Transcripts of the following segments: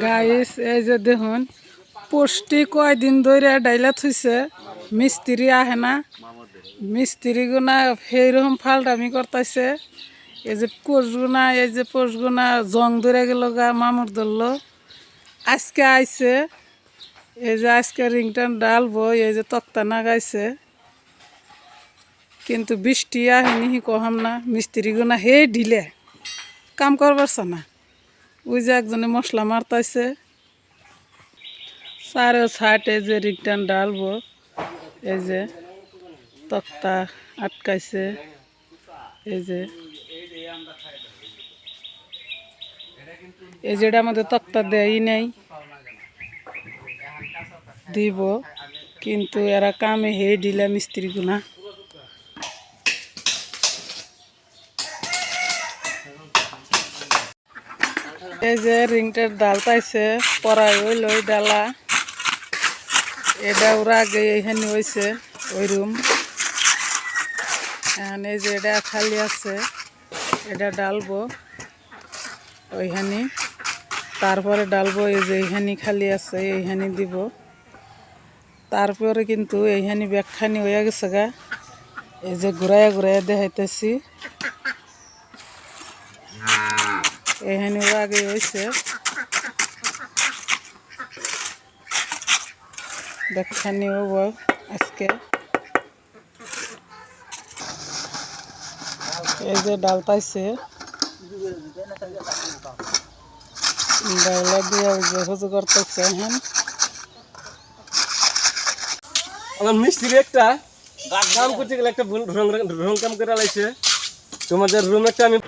guys এই যে দেখুন পোস্টি কয়দিন ধরে ডাইলা থুইছে মিস্ত্রি আহে না মিস্ত্রি গুনা সেইরকম ফালটামি করতেছে এই যে কোষগুনা এই যে পোষগুনা জং ধরে গেল গা মামুর ধরলো আজকে আইছে এই যে আজকে রিংটান ডালবো এই যে তক্তা নাগাইছে কিন্তু বৃষ্টি আহেনি কহাম না মিস্ত্রি গুনা হে ঢিলে কাম করবারছে না ওই যে একজনে মশলা মারতাইছে সারে ছাটে যে রিংটান ডালবো এই যে তক্তা আটকাইছে এই যে যেটা আমাদের তক্তা দেয়ই নাই দিব কিন্তু এরা কামে হে ঢিলা মিস্ত্রি গুনা এই যে রিংটার ডাল পাইছে পরাই ওই লই ডালা এটা ওরা আগে এইখানে হয়েছে ওই রুম এখানে যে এটা খালি আছে এটা ডালবো ওইখানে তারপরে ডালবো এই যে এইখানে খালি আছে এইখানে দিব তারপরে কিন্তু এইখানে ব্যাগখানি হয়ে গেছে গা এই যে ঘুরাইয়া ঘুরাইয়া দেখাইতেছি এইখানে ওরা আগে হয়েছে ব্যাগখানি হবো আজকে এই যে ডাল পাইছে ডাইলা দিয়ে যে হুজু করতেছে হ্যাঁ আমার মিস্ত্রি একটা কাম করতে গেলে একটা রং কাম করে লাইছে তোমাদের রুম একটা আমি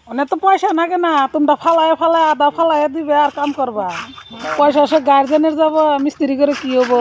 অনেক তো পয়সা নাগে না তোমরা ফালায় ফালায় আদা ফালায় দিবে আর কাম করবা পয়সা সে গার্জেনের যাব মিস্ত্রি করে কি হবো